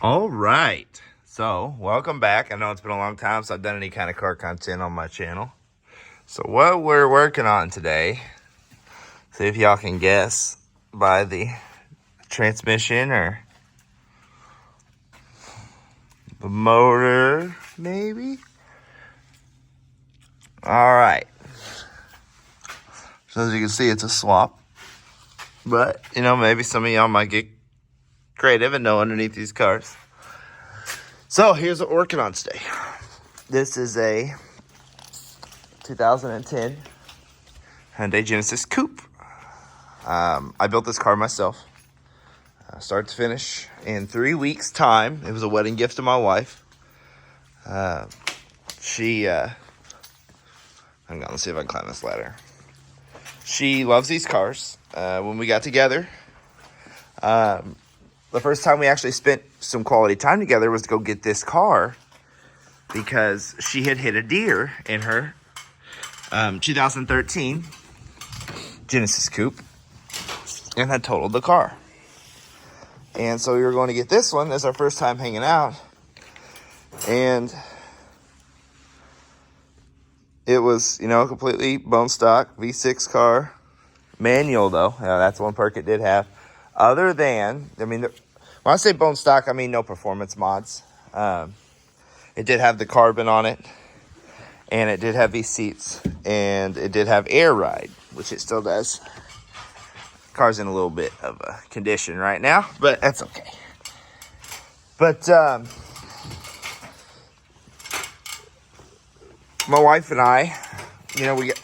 All right, so welcome back. I know it's been a long time since I've done any kind of car content on my channel. So what we're working on today, see if y'all can guess by the transmission or the motor, maybe. All right, so as you can see, it's a swap, but maybe some of y'all might get creative and know underneath these cars. So here's what we're working on today. This is a 2010 Hyundai Genesis Coupe. I built this car myself, start to finish, in 3 weeks' time. It was a wedding gift to my wife. Hang on, let's see if I can climb this ladder. She loves these cars. When we got together, the first time we actually spent some quality time together was to go get this car because she had hit a deer in her 2013 Genesis Coupe and had totaled the car. And so we were going to get this one as our first time hanging out. And it was, completely bone stock, V6 car. Manual, though. That's one perk it did have. Other than, when I say bone stock, I mean no performance mods. It did have the carbon on it. And it did have these seats. And it did have air ride, which it still does. Car's in a little bit of a condition right now, but that's okay. But my wife and I,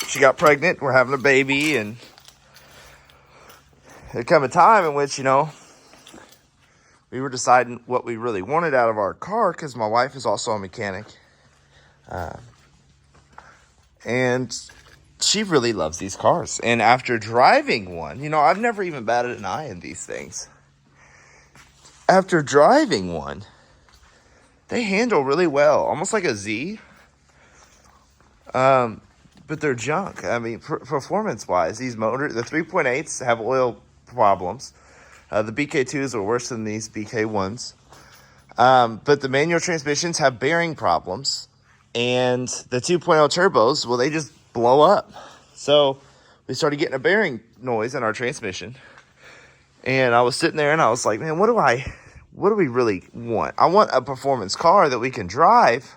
she got pregnant. We're having a baby, and there come a time in which, we were deciding what we really wanted out of our car, because my wife is also a mechanic. And she really loves these cars. And after driving one, I've never even batted an eye in these things. After driving one, they handle really well, almost like a Z. But they're junk. Performance-wise, these motors, the 3.8s have oil problems. The BK2s are worse than these BK1s. But the manual transmissions have bearing problems. And the 2.0 turbos, well, they just blow up. So we started getting a bearing noise in our transmission. And I was sitting there and I was like, man, what do we really want? I want a performance car that we can drive,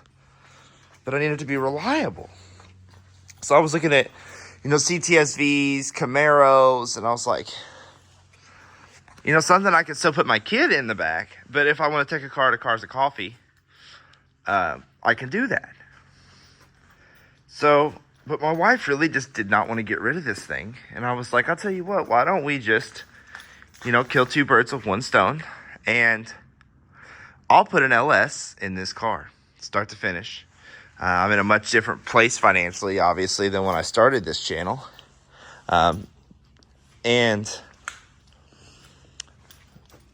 but I need it to be reliable. So I was looking at, CTSVs, Camaros, and I was like, something I can still put my kid in the back, but if I want to take a car to Cars of Coffee, I can do that. So, but my wife really just did not want to get rid of this thing. And I was like, I'll tell you what, why don't we just, kill two birds with one stone, and I'll put an LS in this car, start to finish. I'm in a much different place financially, obviously, than when I started this channel. And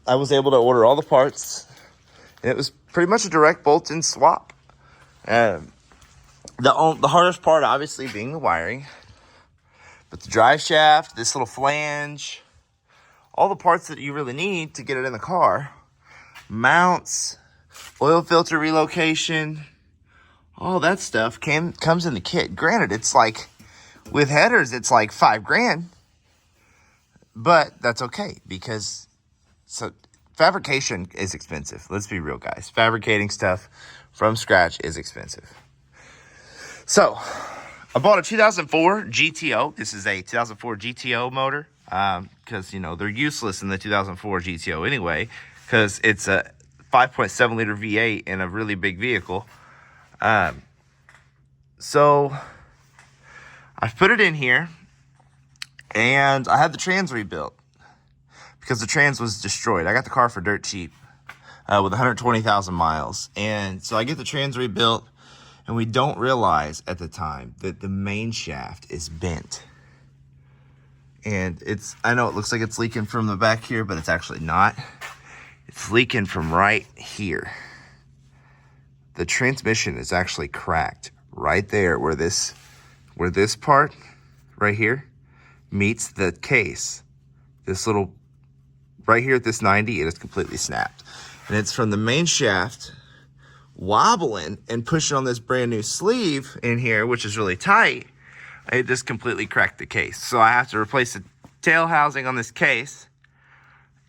I was able to order all the parts. And it was pretty much a direct bolt-in swap. The hardest part, obviously, being the wiring. But the drive shaft, this little flange, all the parts that you really need to get it in the car. Mounts, oil filter relocation, all that stuff comes in the kit. Granted, it's like, with headers, it's like $5,000. But that's okay, because fabrication is expensive. Let's be real, guys. Fabricating stuff from scratch is expensive. So, I bought a 2004 GTO. This is a 2004 GTO motor, because, they're useless in the 2004 GTO anyway, because it's a 5.7 liter V8 in a really big vehicle. So, I've put it in here, and I had the trans rebuilt, because the trans was destroyed. I got the car for dirt cheap, with 120,000 miles. And so I get the trans rebuilt, and we don't realize at the time that the main shaft is bent. And I know it looks like it's leaking from the back here, but it's actually not. It's leaking from right here. The transmission is actually cracked right there where this part right here meets the case. This little, right here at this 90, it is completely snapped. And it's from the main shaft wobbling and pushing on this brand new sleeve in here, which is really tight. It just completely cracked the case. So I have to replace the tail housing on this case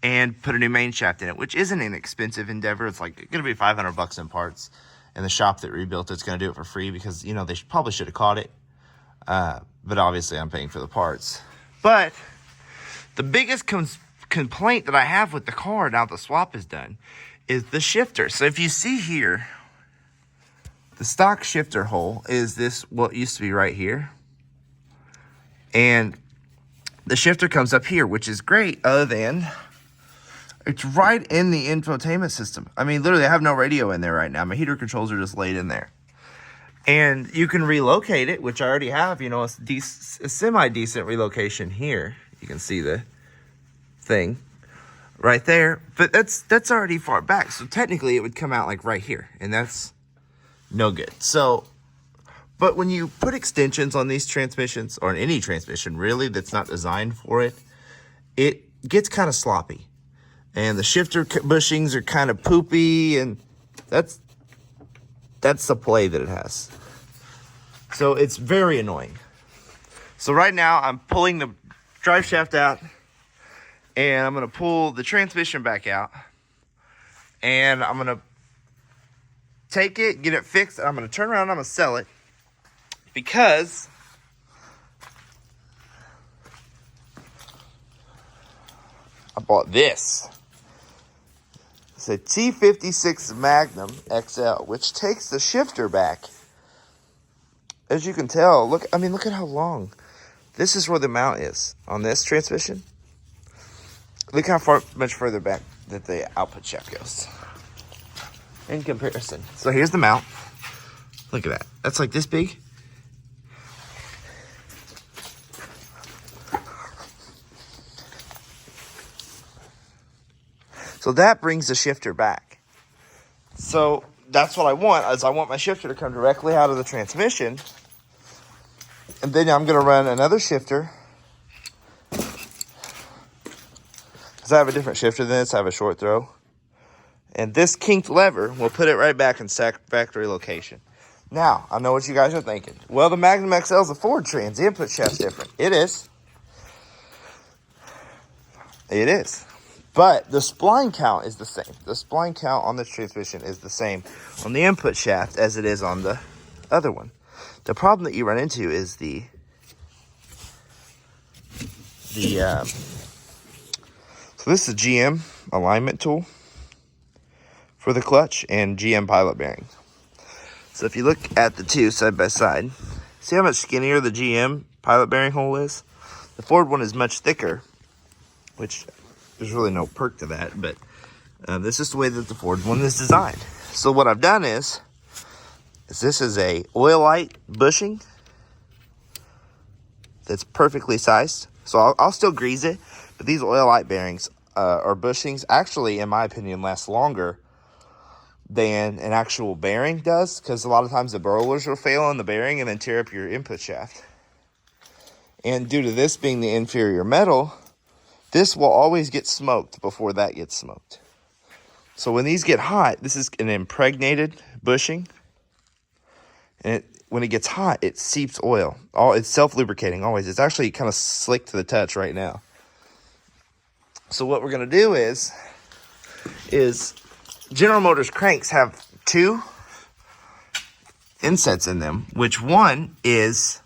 and put a new main shaft in it, which isn't an expensive endeavor. It's like going to be $500 in parts. And the shop that rebuilt it's going to do it for free because, you know, they probably should have caught it. But obviously I'm paying for the parts. But the biggest complaint that I have with the car now the swap is done is the shifter. So if you see here, the stock shifter hole is this, what used to be right here. And the shifter comes up here, which is great, other than it's right in the infotainment system. I mean, literally, I have no radio in there right now. My heater controls are just laid in there. And you can relocate it, which I already have, you know, a semi-decent relocation here. You can see the thing right there. But that's already far back. So technically, it would come out like right here. And that's no good. So, but when you put extensions on these transmissions, or on any transmission, really, that's not designed for it, it gets kind of sloppy. And the shifter bushings are kind of poopy, and that's the play that it has. So it's very annoying. So right now, I'm pulling the drive shaft out, and I'm going to pull the transmission back out, and I'm going to take it, get it fixed, and I'm going to turn around and I'm going to sell it because I bought this. It's a T56 Magnum XL, which takes the shifter back. As you can tell, look at how long. This is where the mount is on this transmission. Look how much further back that the output shaft goes in comparison. So here's the mount. Look at that. That's like this big. So that brings the shifter back. So that's what I want, is I want my shifter to come directly out of the transmission. And then I'm going to run another shifter. Because I have a different shifter than this. I have a short throw. And this kinked lever will put it right back in factory location. Now, I know what you guys are thinking. Well, the Magnum XL is a Ford trans. The input shaft's different. It is. It is. But the spline count is the same. The spline count on this transmission is the same on the input shaft as it is on the other one. The problem that you run into is so this is a GM alignment tool for the clutch and GM pilot bearing. So if you look at the two side by side, see how much skinnier the GM pilot bearing hole is? The Ford one is much thicker, which there's really no perk to that, but this is the way that the Ford one is designed. So what I've done is this is a oil light bushing that's perfectly sized. So I'll still grease it, but these oil light bearings or bushings actually, in my opinion, last longer than an actual bearing does, because a lot of times the rollers will fail on the bearing and then tear up your input shaft. And due to this being the inferior metal, this will always get smoked before that gets smoked. So when these get hot, this is an impregnated bushing. And when it gets hot, it seeps oil. It's self-lubricating always. It's actually kind of slick to the touch right now. So what we're going to do is General Motors cranks have two insets in them, which one is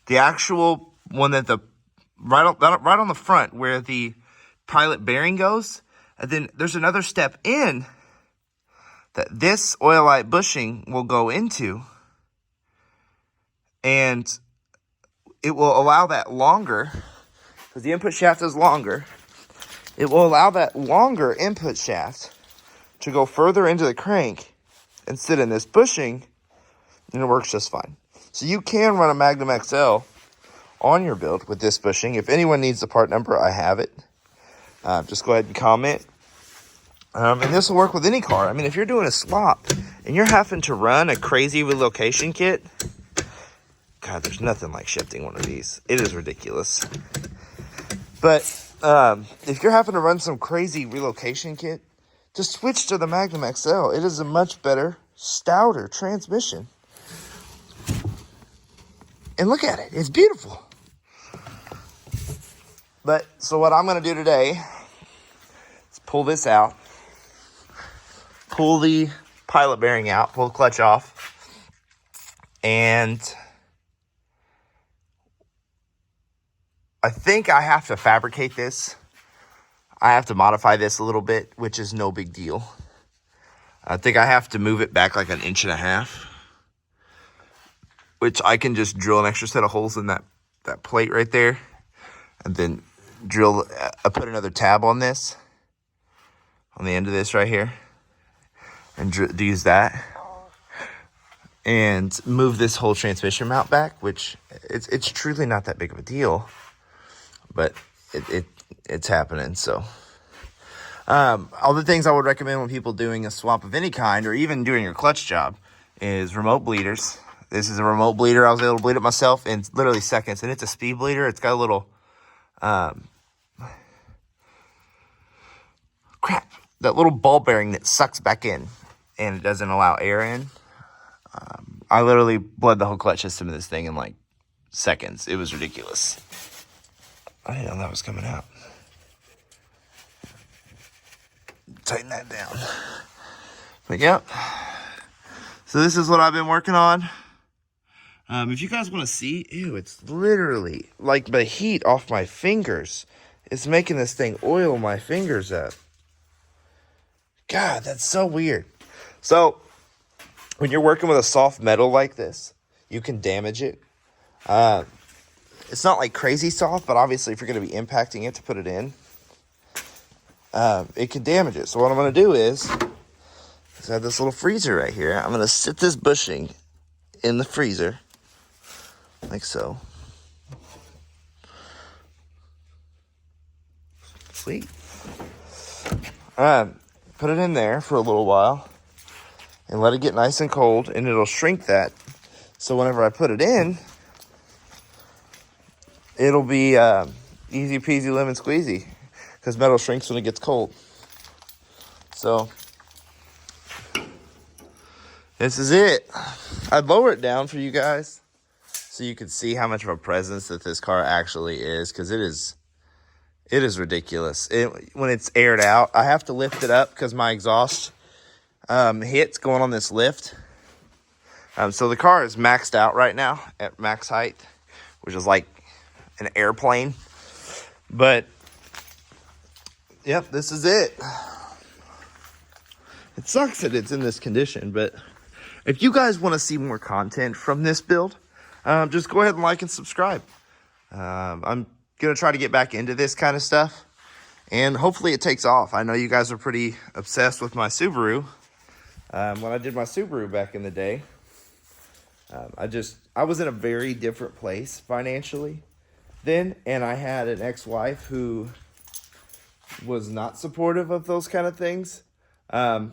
the actual one that right on the front where the pilot bearing goes, and then there's another step in that this oil light bushing will go into, and it will allow that longer, because the input shaft is longer, it will allow that longer input shaft to go further into the crank and sit in this bushing, and it works just fine. So you can run a Magnum XL on your build with this bushing. If anyone needs the part number, I have it. Just go ahead and comment. And this will work with any car. I mean, if you're doing a swap and you're having to run a crazy relocation kit, God, there's nothing like shifting one of these. It is ridiculous. But if you're having to run some crazy relocation kit to switch to the Magnum XL. It is a much better, stouter transmission. And look at it. It's beautiful. But, so what I'm going to do today is pull this out. Pull the pilot bearing out. Pull the clutch off. And I think I have to fabricate this. I have to modify this a little bit, which is no big deal. I think I have to move it back like 1.5 inches. Which I can just drill an extra set of holes in that plate right there. And then put another tab on this. On the end of this right here. And use that. And move this whole transmission mount back. Which, it's truly not that big of a deal. But it's happening, so. Other things I would recommend when people doing a swap of any kind. Or even doing your clutch job. Is remote bleeders. This is a remote bleeder. I was able to bleed it myself in literally seconds. And it's a speed bleeder. It's got a little, that little ball bearing that sucks back in. And it doesn't allow air in. I literally bled the whole clutch system of this thing in like seconds. It was ridiculous. I didn't know that was coming out. Tighten that down. But yep. So this is what I've been working on. If you guys want to see, ew, it's literally like the heat off my fingers. It's making this thing oil my fingers up. God, that's so weird. So, when you're working with a soft metal like this, you can damage it. It's not like crazy soft, but obviously if you're going to be impacting it to put it in, it can damage it. So what I'm going to do is I have this little freezer right here. I'm going to sit this bushing in the freezer. Like so. Sweet. Put it in there for a little while. And let it get nice and cold. And it'll shrink that. So whenever I put it in, it'll be easy peasy lemon squeezy. Because metal shrinks when it gets cold. So, this is it. I'd lower it down for you guys. So you can see how much of a presence that this car actually is. Because it is ridiculous. When it's aired out, I have to lift it up because my exhaust hits going on this lift. So the car is maxed out right now at max height, which is like an airplane. But, yep, this is it. It sucks that it's in this condition, but if you guys want to see more content from this build, just go ahead and like and subscribe. I'm going to try to get back into this kind of stuff, and hopefully it takes off. I know you guys are pretty obsessed with my Subaru. When I did my Subaru back in the day, I was in a very different place financially then, and I had an ex-wife who was not supportive of those kind of things. But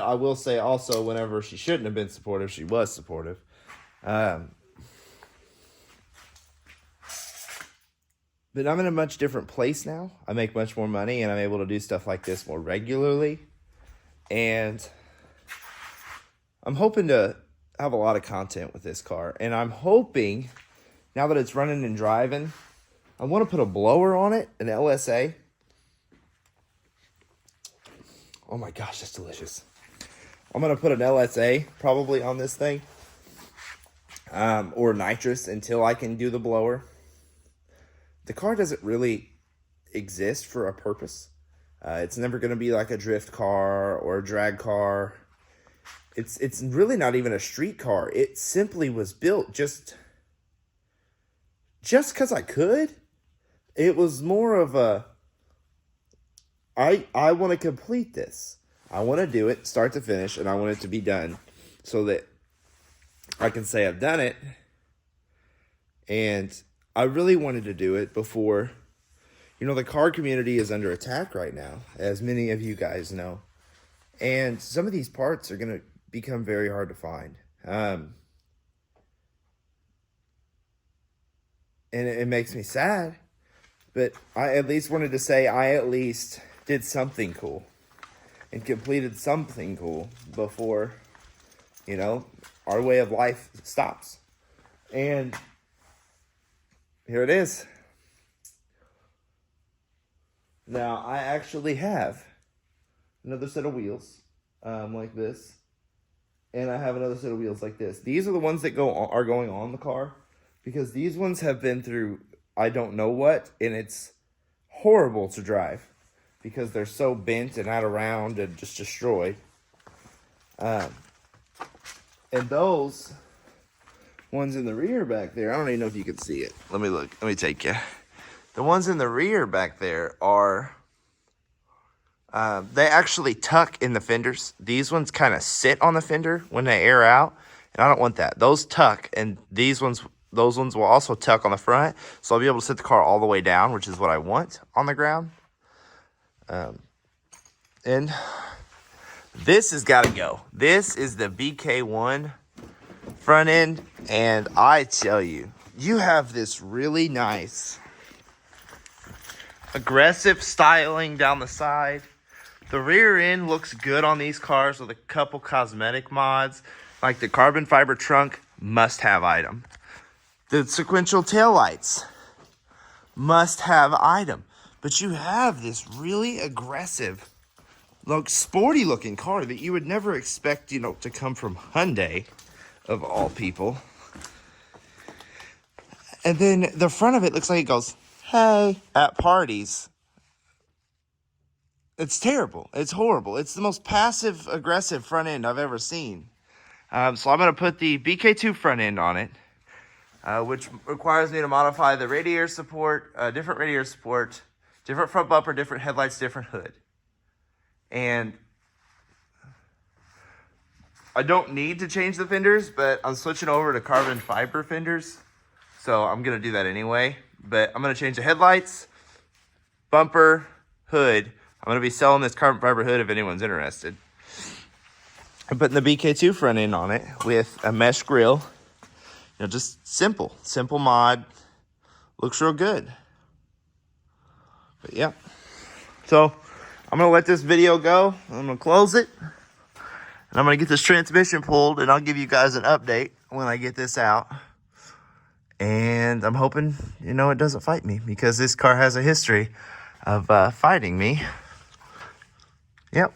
I will say also, whenever she shouldn't have been supportive, she was supportive. But I'm in a much different place now. I make much more money, and I'm able to do stuff like this more regularly. And I'm hoping to have a lot of content with this car. And I'm hoping, now that it's running and driving, I want to put a blower on it, an LSA. Oh my gosh, that's delicious. I'm going to put an LSA probably on this thing. Or nitrous until I can do the blower. The car doesn't really exist for a purpose. It's never going to be like a drift car or a drag car. It's really not even a street car. It simply was built just because I could. It was more of a, I want to complete this. I want to do it start to finish, and I want it to be done so that I can say I've done it. And I really wanted to do it before, the car community is under attack right now, as many of you guys know. And some of these parts are going to become very hard to find. And it makes me sad. But I at least wanted to say I at least did something cool and completed something cool before, you know, our way of life stops. And here it is. Now, I actually have another set of wheels like this. And I have another set of wheels like this. These are the ones that are going on the car, because these ones have been through I don't know what, and it's horrible to drive because they're so bent and out around and just destroyed. And those ones in the rear back there, I don't even know if you can see it. Let me look. Let me take you. The ones in the rear back there are, they actually tuck in the fenders. These ones kind of sit on the fender when they air out, and I don't want that. Those tuck, and those ones will also tuck on the front, so I'll be able to sit the car all the way down, which is what I want on the ground. And this has got to go. This is the BK1 front end, and I tell you, you have this really nice aggressive styling down the side. The rear end looks good on these cars with a couple cosmetic mods, like the carbon fiber trunk, must-have item. The sequential taillights, must-have item. But you have this really aggressive, sporty-looking car that you would never expect, you know, to come from Hyundai, of all people. And then the front of it looks like it goes, hey, at parties. It's terrible. It's horrible. It's the most passive-aggressive front end I've ever seen. So I'm going to put the BK2 front end on it, which requires me to modify the radiator support, different radiator support, different front bumper, different headlights, different hood. And I don't need to change the fenders, but I'm switching over to carbon fiber fenders. So I'm going to do that anyway. But I'm going to change the headlights, bumper, hood. I'm going to be selling this carbon fiber hood if anyone's interested. I'm putting the BK2 front end on it with a mesh grill. You know, just simple mod. Looks real good. But yeah. So I'm going to let this video go. I'm going to close it. And I'm going to get this transmission pulled, and I'll give you guys an update when I get this out. And I'm hoping, you know, it doesn't fight me, because this car has a history of fighting me. Yep.